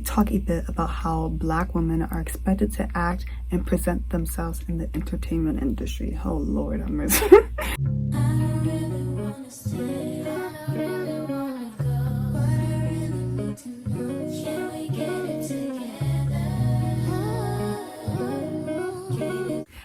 talk a bit about how Black women are expected to act and present themselves in the entertainment industry. Oh Lord, I'm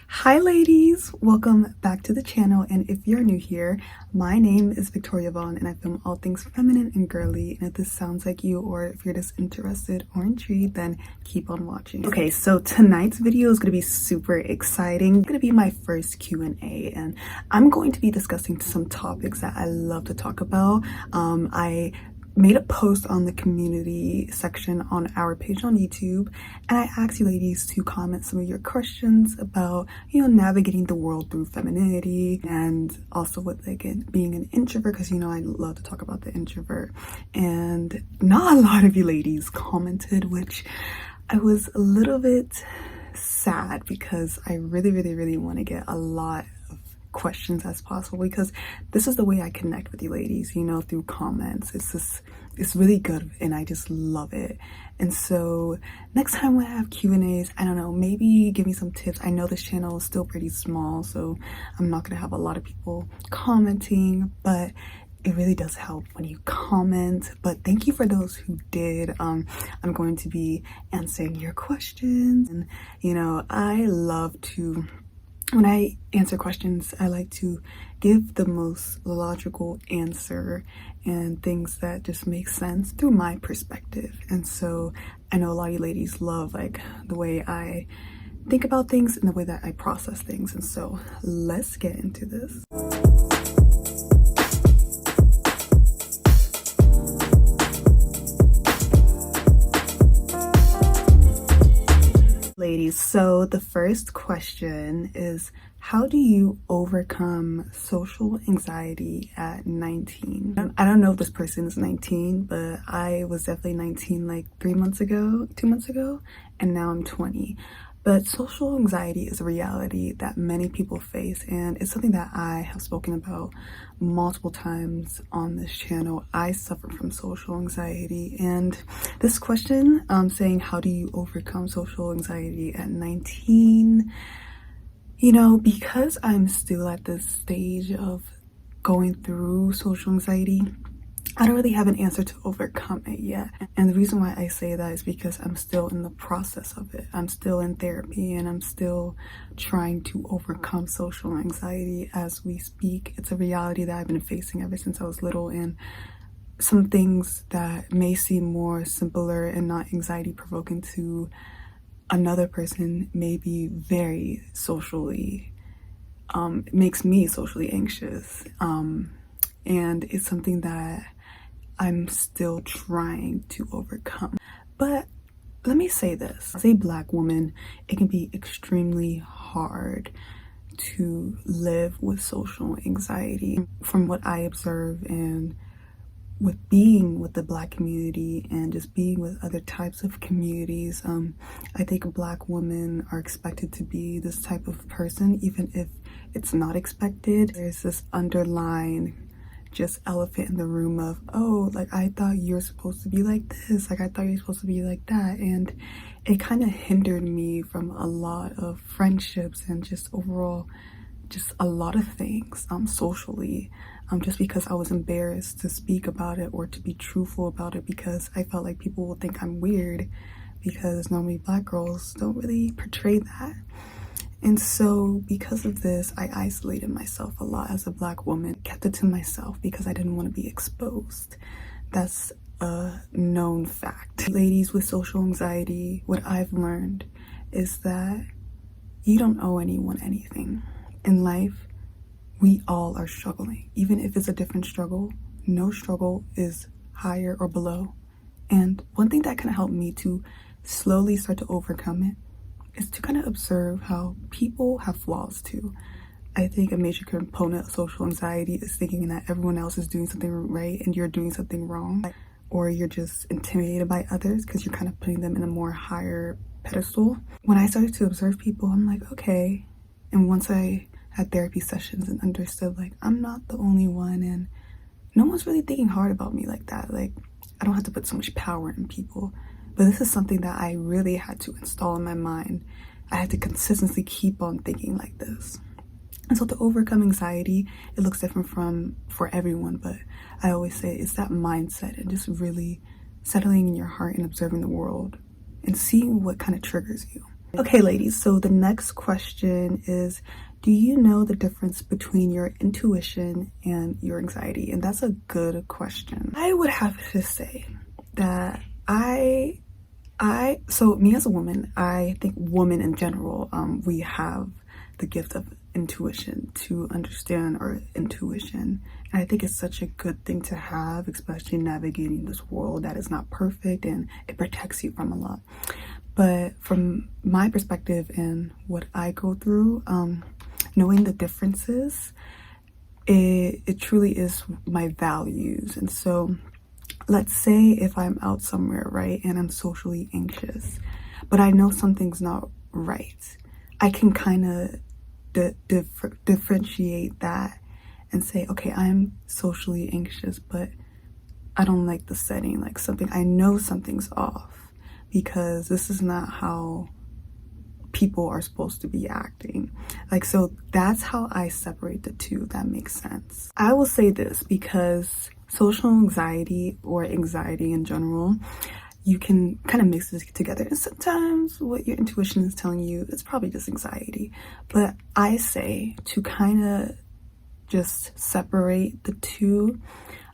Hi ladies, welcome back to the channel, and if you're new here, my name is Victoria Vaughn and I film all things feminine and girly, and if this sounds like you or if you're just interested or intrigued, then keep on watching. Okay, so tonight's video is going to be super exciting. It's going to be my first Q&A and I'm going to be discussing some topics that I love to talk about. I made a post on the community section on our page on YouTube, and I asked you ladies to comment some of your questions about, navigating the world through femininity, and also with being an introvert, because I love to talk about the introvert. And not a lot of you ladies commented, which I was a little bit sad because I really want to get a lot of questions as possible, because this is the way I connect with you ladies, through comments. It's really good and I just love it. And so next time when I have Q&As, I don't know, maybe give me some tips. I know this channel is still pretty small, so I'm not gonna have a lot of people commenting, but it really does help when you comment. But thank you for those who did. I'm going to be answering your questions, and I love to, when I answer questions, I like to give the most logical answer and things that just make sense through my perspective. And so I know a lot of you ladies love the way I think about things and the way that I process things. And so let's get into this. Ladies, so the first question is, how do you overcome social anxiety at 19? I don't know if this person is 19, but I was definitely 19 like 2 months ago, and now I'm 20. But social anxiety is a reality that many people face, and it's something that I have spoken about multiple times on this channel. I suffer from social anxiety, and this question saying, how do you overcome social anxiety at 19? Because I'm still at this stage of going through social anxiety, I don't really have an answer to overcome it yet. And the reason why I say that is because I'm still in the process of it. I'm still in therapy and I'm still trying to overcome social anxiety as we speak. It's a reality that I've been facing ever since I was little, and some things that may seem more simpler and not anxiety provoking to another person may be very socially, makes me socially anxious. And it's something that I'm still trying to overcome. But let me say this, as a Black woman, it can be extremely hard to live with social anxiety. From what I observe, and with being with the Black community and just being with other types of communities, I think Black women are expected to be this type of person, even if it's not expected. There's this underlying just elephant in the room of, I thought you were supposed to be like this, I thought you were supposed to be like that. And it kind of hindered me from a lot of friendships and just overall just a lot of things socially, just because I was embarrassed to speak about it or to be truthful about it, because I felt like people will think I'm weird, because normally Black girls don't really portray that. And so because of this, I isolated myself a lot as a Black woman, kept it to myself because I didn't want to be exposed. That's a known fact. Ladies with social anxiety, what I've learned is that you don't owe anyone anything. In life, we all are struggling. Even if it's a different struggle, no struggle is higher or below. And one thing that kind of helped me to slowly start to overcome it is to kind of observe how people have flaws too. I think a major component of social anxiety is thinking that everyone else is doing something right and you're doing something wrong, or you're just intimidated by others because you're kind of putting them in a more higher pedestal. When I started to observe people, I'm like, okay. And once I had therapy sessions and understood I'm not the only one, and no one's really thinking hard about me like that. I don't have to put so much power in people. But this is something that I really had to install in my mind. I had to consistently keep on thinking like this. And so to overcome anxiety, it looks different for everyone, but I always say it's that mindset and just really settling in your heart and observing the world and seeing what kind of triggers you. Okay, ladies, so the next question is, do you know the difference between your intuition and your anxiety? And that's a good question. I would have to say that so me as a woman, I think women in general, we have the gift of intuition, to understand our intuition. And I think it's such a good thing to have, especially navigating this world that is not perfect, and it protects you from a lot. But from my perspective and what I go through, knowing the differences, it truly is my values. And so let's say if I'm out somewhere, right, and I'm socially anxious, but I know something's not right, I can kind of differentiate that and say, okay, I'm socially anxious, but I don't like the setting, like I know something's off, because this is not how people are supposed to be acting. So that's how I separate the two. That makes sense. I will say this because social anxiety, or anxiety in general, you can kind of mix this together. And sometimes what your intuition is telling you, it's probably just anxiety. But I say to kind of just separate the two.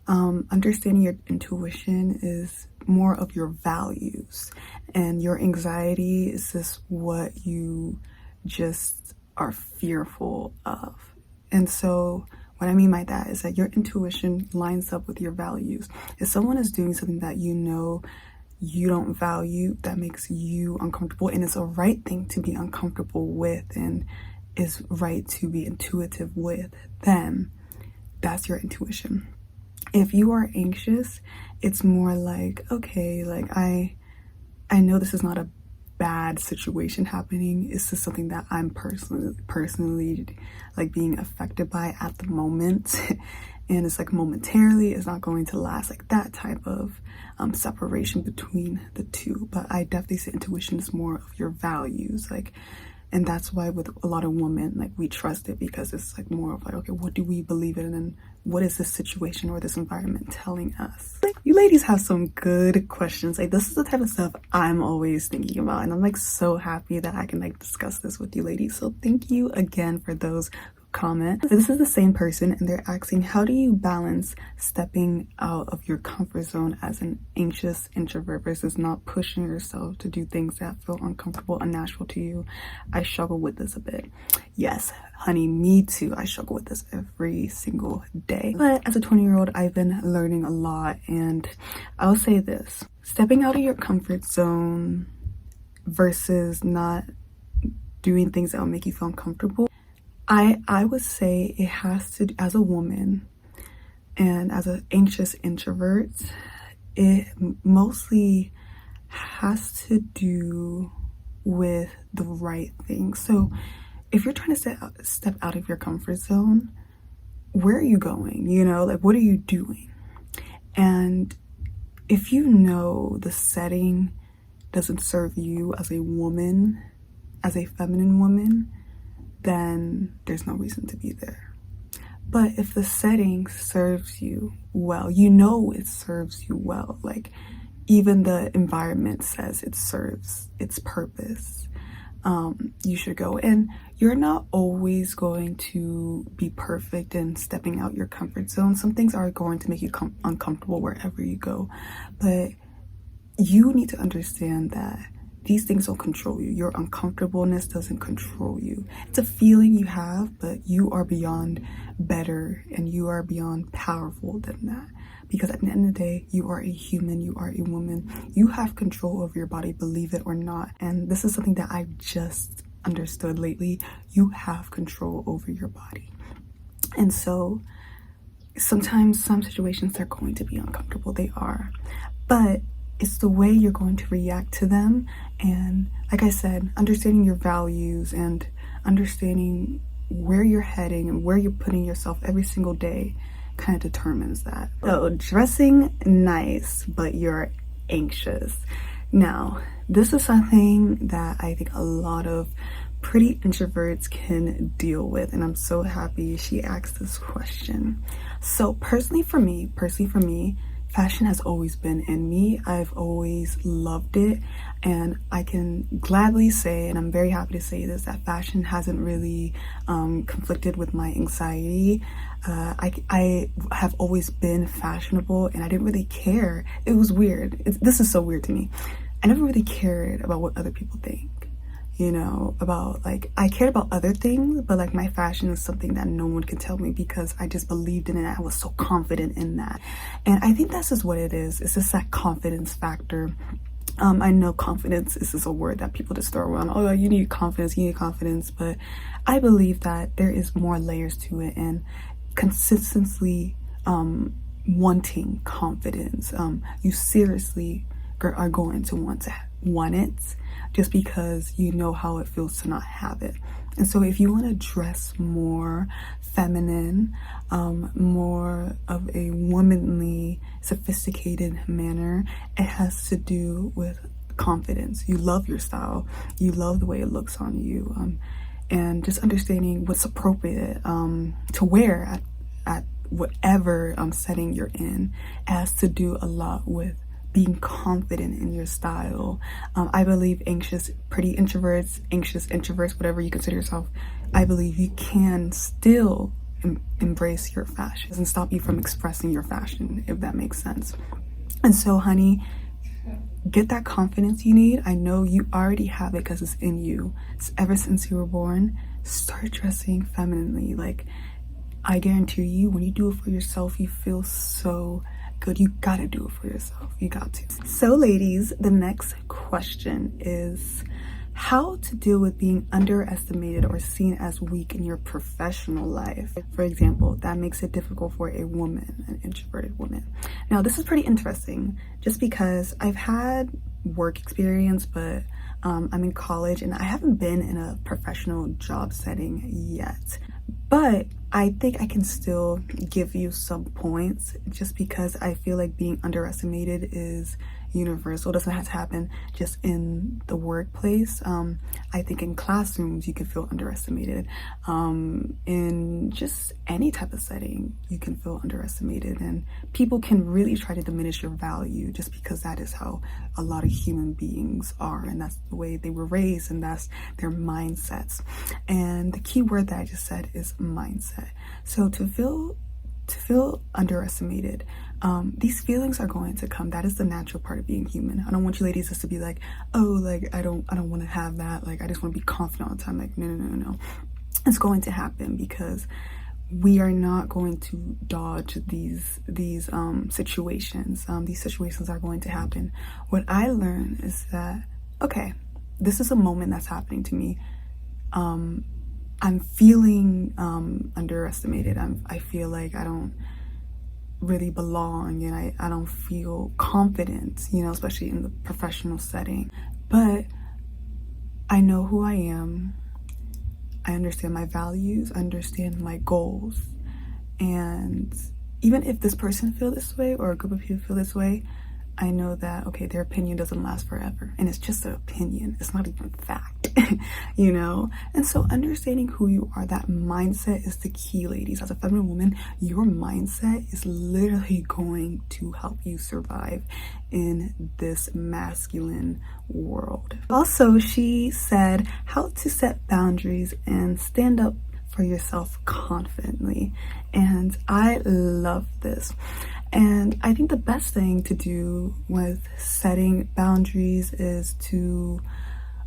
Understanding your intuition is more of your values, and your anxiety is just what you just are fearful of. And so what I mean by that is that your intuition lines up with your values. If someone is doing something that you know you don't value, that makes you uncomfortable, and it's a right thing to be uncomfortable with and is right to be intuitive with, then that's your intuition. If you are anxious, it's more like, okay, I know this is not a bad situation happening. It's just something that I'm personally being affected by at the moment. And it's momentarily, it's not going to last, that type of separation between the two. But I definitely say intuition is more of your values, and that's why with a lot of women, we trust it, because it's more of okay, what do we believe in, and what is this situation or this environment telling us? You ladies have some good questions. This is the type of stuff I'm always thinking about, and I'm so happy that I can discuss this with you ladies. So thank you again for those comment. This is the same person, and they're asking, how do you balance stepping out of your comfort zone as an anxious introvert versus not pushing yourself to do things that feel uncomfortable, unnatural to you? I struggle with this a bit. Yes, honey, me too. I struggle with this every single day. But as a 20-year-old, I've been learning a lot, and I'll say this: stepping out of your comfort zone versus not doing things that will make you feel uncomfortable, I would say it has to, as a woman and as an anxious introvert, it mostly has to do with the right thing. So if you're trying to step out of your comfort zone, where are you going? What are you doing? And if you know the setting doesn't serve you as a woman, as a feminine woman, then there's no reason to be there. But if the setting serves you well, it serves you well, even the environment says it serves its purpose, you should go. And you're not always going to be perfect in stepping out your comfort zone. Some things are going to make you uncomfortable wherever you go, but you need to understand that these things don't control you. Your uncomfortableness doesn't control you. It's a feeling you have, but you are beyond better, and you are beyond powerful than that. Because at the end of the day, you are a human, you are a woman. You have control over your body, believe it or not. And this is something that I've just understood lately. You have control over your body. And so sometimes some situations are going to be uncomfortable. They are. But it's the way you're going to react to them. And like I said, understanding your values and understanding where you're heading and where you're putting yourself every single day kind of determines that. So dressing nice, but you're anxious. Now, this is something that I think a lot of pretty introverts can deal with, and I'm so happy she asked this question. So personally for me, fashion has always been in me. I've always loved it, and I can gladly say, and I'm very happy to say this, that fashion hasn't really conflicted with my anxiety. I have always been fashionable, and I didn't really care. It was weird. This is so weird to me. I never really cared about what other people think. You know, about like, I cared about other things, but like my fashion is something that no one can tell me because I just believed in it. I was so confident in that. And I think that's just what it is. It's just that confidence factor. I know confidence is just a word that people just throw around. Oh, you need confidence. But I believe that there is more layers to it, and consistently wanting confidence. You seriously are going to want it just because you know how it feels to not have it. And so if you want to dress more feminine, more of a womanly, sophisticated manner, it has to do with confidence. You love your style, you love the way it looks on you, and just understanding what's appropriate to wear at whatever setting you're in. It has to do a lot with being confident in your style. I believe pretty introverts, anxious introverts, whatever you consider yourself, I believe you can still embrace your fashion. It doesn't stop you from expressing your fashion, if that makes sense. And so, honey, get that confidence you need. I know you already have it because it's in you. It's ever since you were born. Start dressing femininely. Like, I guarantee you, when you do it for yourself, you feel so good. You gotta do it for yourself. You got to. So ladies, the next question is how to deal with being underestimated or seen as weak in your professional life. For example, that makes it difficult for a woman, an introverted woman. Now, this is pretty interesting just because I've had work experience, but I'm in college and I haven't been in a professional job setting yet. But I think I can still give you some points just because I feel like being underestimated is universal. It doesn't have to happen just in the workplace. I think in classrooms you can feel underestimated. In just any type of setting you can feel underestimated, and people can really try to diminish your value just because that is how a lot of human beings are, and that's the way they were raised, and that's their mindsets. And the key word that I just said is mindset. So to feel underestimated, these feelings are going to come. That is the natural part of being human. I don't want you ladies just to be like, oh, like I don't want to have that, like I just want to be confident all the time. Like no. It's going to happen because we are not going to dodge these situations. These situations are going to happen. What I learned is that, okay, this is a moment that's happening to me. I'm feeling underestimated. I feel like I don't really belong, and I don't feel confident, you know, especially in the professional setting. But I know who I am. I understand my values, I understand my goals. And even if this person feels this way or a group of people feel this way, I know that, okay, their opinion doesn't last forever. And it's just an opinion. It's not even fact, you know? And so understanding who you are, that mindset is the key, ladies. As a feminine woman, your mindset is literally going to help you survive in this masculine world. Also, she said how to set boundaries and stand up for yourself confidently. And I love this. And I think the best thing to do with setting boundaries is to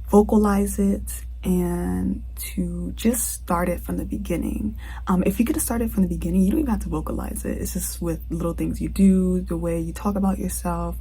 vocalize it and to just start it from the beginning. If you could start it from the beginning, you don't even have to vocalize it. It's just with little things you do, the way you talk about yourself,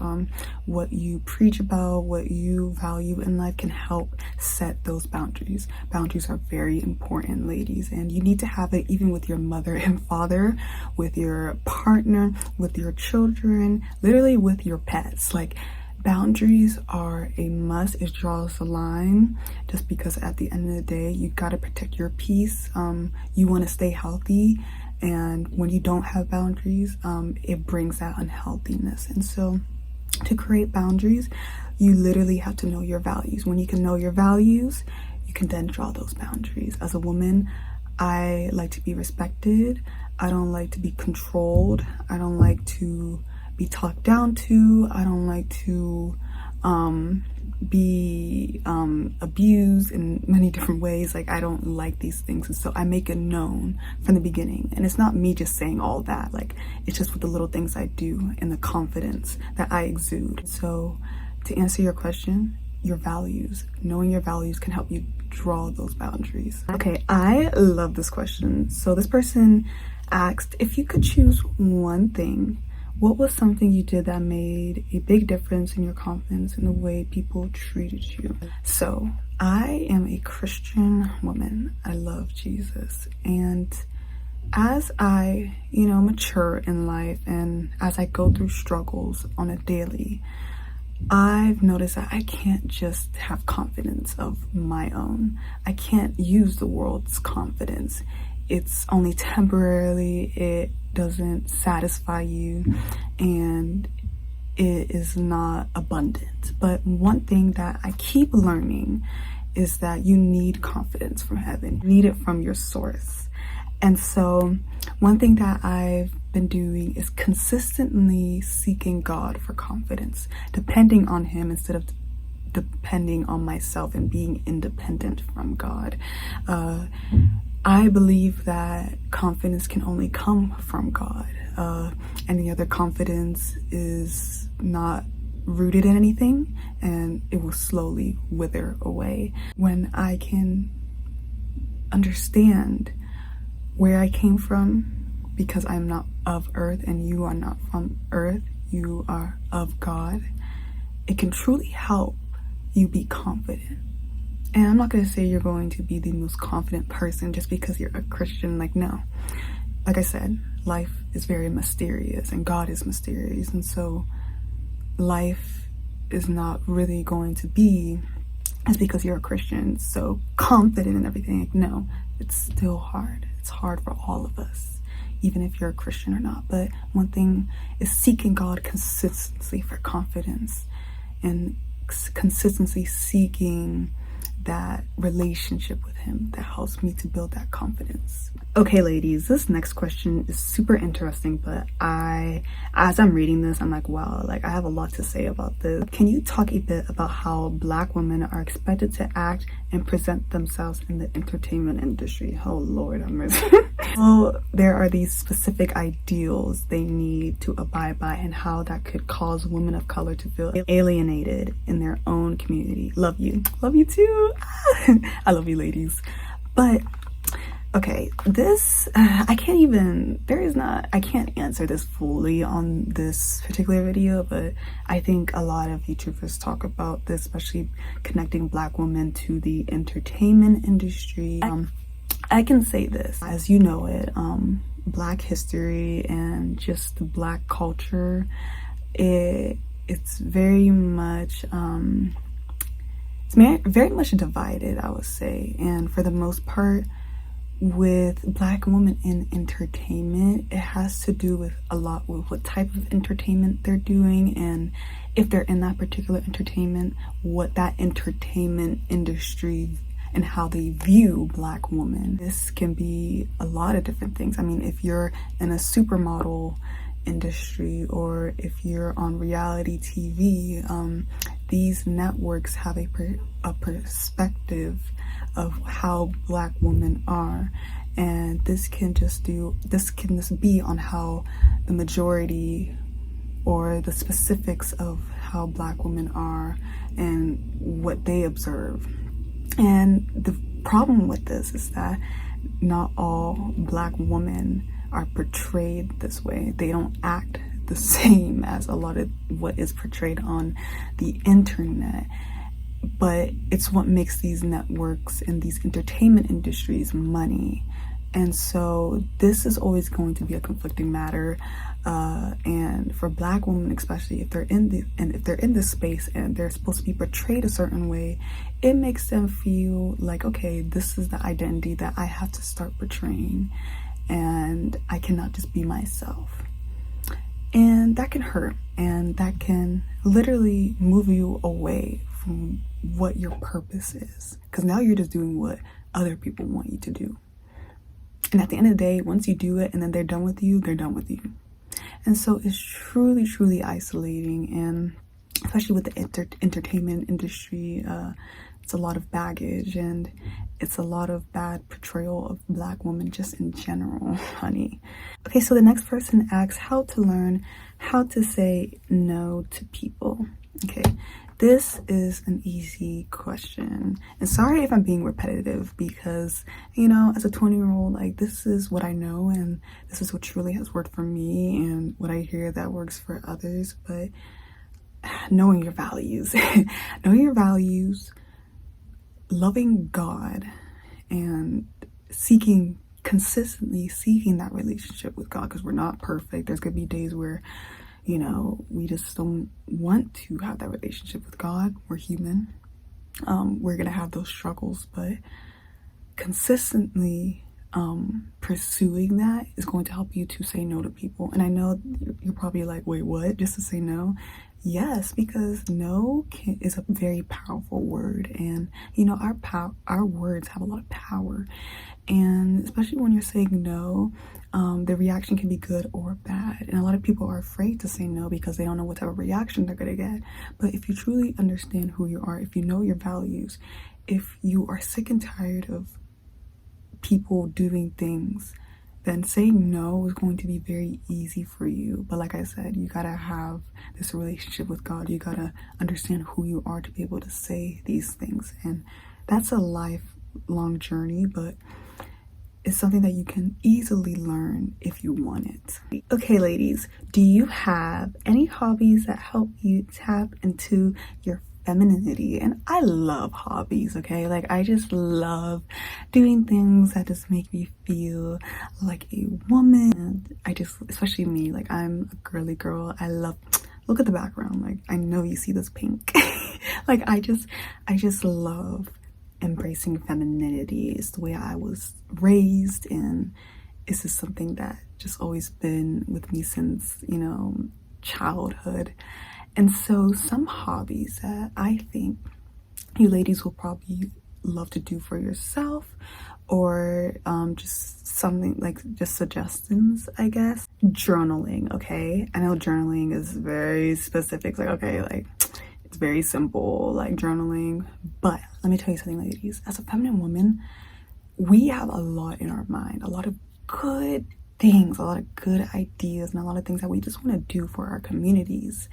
what you preach about, what you value in life can help set those boundaries. Boundaries are very important, ladies, and you need to have it even with your mother and father, with your partner, with your children, literally with your pets. Like, boundaries are a must. It draws a line just because at the end of the day, you got to protect your peace. You want to stay healthy. And when you don't have boundaries, it brings that unhealthiness. And so to create boundaries, You literally have to know your values. When you can know your values, you can then draw those boundaries. As a woman, I like to be respected. I don't like to be controlled. I don't like to be talked down to. I don't like to be abused in many different ways. Like, I don't like these things, and so I make it known from the beginning. And it's not me just saying all that, like, it's just with the little things I do and the confidence that I exude. So to answer your question, your values, knowing your values can help you draw those boundaries. Okay, I love this question. So this person asked, if you could choose one thing, what was something you did that made a big difference in your confidence and the way people treated you? So I am a Christian woman. I love Jesus. And as I, mature in life and as I go through struggles on a daily, I've noticed that I can't just have confidence of my own. I can't use the world's confidence. It's only temporarily, it doesn't satisfy you, and it is not abundant. But one thing that I keep learning is that you need confidence from heaven. You need it from your source. And so one thing that I've been doing is consistently seeking God for confidence, depending on Him instead of depending on myself and being independent from God. I believe that confidence can only come from God. Any other confidence is not rooted in anything, and it will slowly wither away. When I can understand where I came from, because I'm not of earth and you are not from earth, you are of God, it can truly help you be confident. And I'm not going to say you're going to be the most confident person just because you're a Christian. Like, no. Like I said, life is very mysterious and God is mysterious. And so life is not really going to be just because you're a Christian so confident in everything. Like, no, it's still hard. It's hard for all of us, even if you're a Christian or not. But one thing is seeking God consistently for confidence and consistently seeking that relationship with Him that helps me to build that confidence. Okay, ladies, this next question is super interesting, but as I'm reading this, I'm like, wow, like I have a lot to say about this. Can you talk a bit about how Black women are expected to act and present themselves in the entertainment industry? Oh Lord, I'm mercy. Well, there are these specific ideals they need to abide by and how that could cause women of color to feel alienated in their own community. Love you. Love you too. I love you, ladies. But okay, this, I can't answer this fully on this particular video, but I think a lot of YouTubers talk about this, especially connecting Black women to the entertainment industry. I can say this, as you know it, Black history and just the Black culture, it's very much, it's very much divided, I would say. And for the most part, with Black women in entertainment, it has to do with a lot with what type of entertainment they're doing, and if they're in that particular entertainment, what that entertainment industry and how they view Black women. This can be a lot of different things. I mean, if you're in a supermodel industry or if you're on reality TV, these networks have a perspective of how Black women are, and this can just be on how the majority or the specifics of how Black women are and what they observe. And the problem with this is that not all Black women are portrayed this way. They don't act the same as a lot of what is portrayed on the internet. But it's what makes these networks and these entertainment industries money. And so this is always going to be a conflicting matter. And for Black women, especially if they're in this space and they're supposed to be portrayed a certain way, it makes them feel like, okay, this is the identity that I have to start portraying, and I cannot just be myself. And that can hurt, and that can literally move you away from what your purpose is, because now you're just doing what other people want you to do. And at the end of the day, once you do it and then they're done with you, they're done with you. And so it's truly, truly isolating, and especially with the entertainment industry, it's a lot of baggage, and it's a lot of bad portrayal of Black women just in general, honey. Okay, so the next person asks how to learn how to say no to people. Okay, this is an easy question. And sorry if I'm being repetitive, because, you know, as a 20-year-old, like, this is what I know, and this is what truly has worked for me, and what I hear that works for others. But knowing your values, knowing your values, loving God, and consistently seeking that relationship with God, because we're not perfect. There's gonna be days where, you know, we just don't want to have that relationship with God. We're human. We're gonna have those struggles, but consistently pursuing that is going to help you to say no to people. And I know you're probably like, wait, what? Just to say no? Yes, because no is a very powerful word, and you know, our words have a lot of power, and especially when you're saying no, the reaction can be good or bad, and a lot of people are afraid to say no because they don't know what type of reaction they're gonna get. But if you truly understand who you are, if you know your values, if you are sick and tired of people doing things, then saying no is going to be very easy for you. But like I said, you gotta have this relationship with God. You gotta understand who you are to be able to say these things. And that's a lifelong journey, but it's something that you can easily learn if you want it. Okay, ladies, do you have any hobbies that help you tap into your femininity? And I love hobbies, okay? Like, I just love doing things that just make me feel like a woman. Especially me, like, I'm a girly girl. I love, look at the background, like, I know you see this pink. Like, I just love embracing femininity. It's the way I was raised, and it's just something that just always been with me since, you know, childhood. And so some hobbies that I think you ladies will probably love to do for yourself, or just something like, just suggestions, I guess. Journaling, okay? I know journaling is very specific, like, okay, like, it's very simple, like journaling. But let me tell you something, ladies. As a feminine woman, we have a lot in our mind, a lot of good things, a lot of good ideas, and a lot of things that we just want to do for our communities.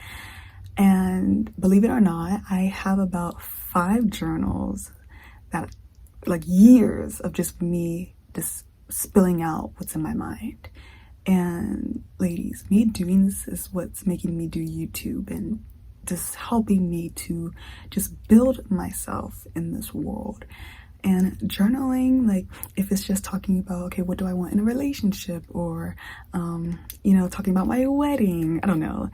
And believe it or not, I have about 5 journals that, like, years of just me just spilling out what's in my mind. And ladies, me doing this is what's making me do YouTube, and just helping me to just build myself in this world. And journaling, like, if it's just talking about, okay, what do I want in a relationship, or you know, talking about my wedding, I don't know,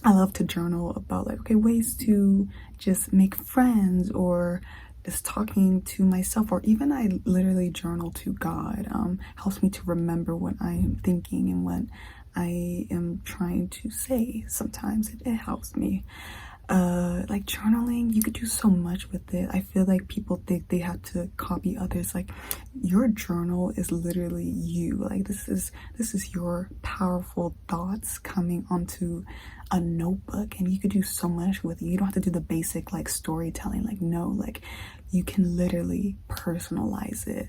I love to journal about, like, okay, ways to just make friends, or just talking to myself, or even I literally journal to God. Helps me to remember what I am thinking and what I am trying to say. Sometimes it helps me. Like, journaling, you could do so much with it. I feel like people think they have to copy others. Like, your journal is literally you. Like, this is your powerful thoughts coming onto a notebook, and you could do so much with it. You don't have to do the basic, like, storytelling. Like, no, like, you can literally personalize it.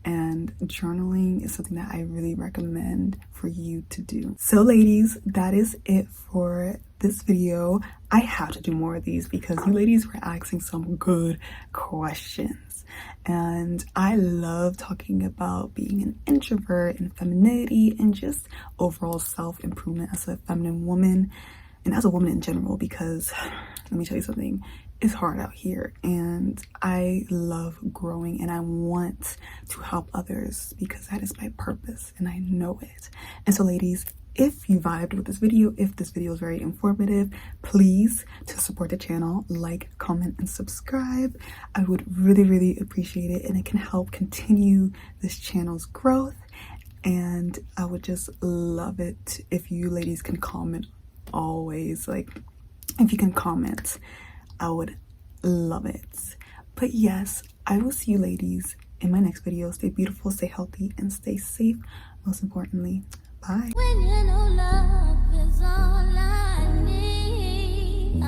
And journaling is something that I really recommend for you to do. So ladies, that is it for this video. I have to do more of these because you ladies were asking some good questions. And I love talking about being an introvert and femininity and just overall self-improvement as a feminine woman and as a woman in general, because let me tell you something, it's hard out here, and I love growing, and I want to help others because that is my purpose, and I know it. And so ladies, if you vibed with this video, if this video is very informative, please, to support the channel, like, comment, and subscribe. I would really, really appreciate it, and it can help continue this channel's growth. And I would just love it if you ladies can comment always. Like, if you can comment, I would love it. But yes, I will see you ladies in my next video. Stay beautiful, stay healthy, and stay safe. Most importantly, bye. When you know love is all I need.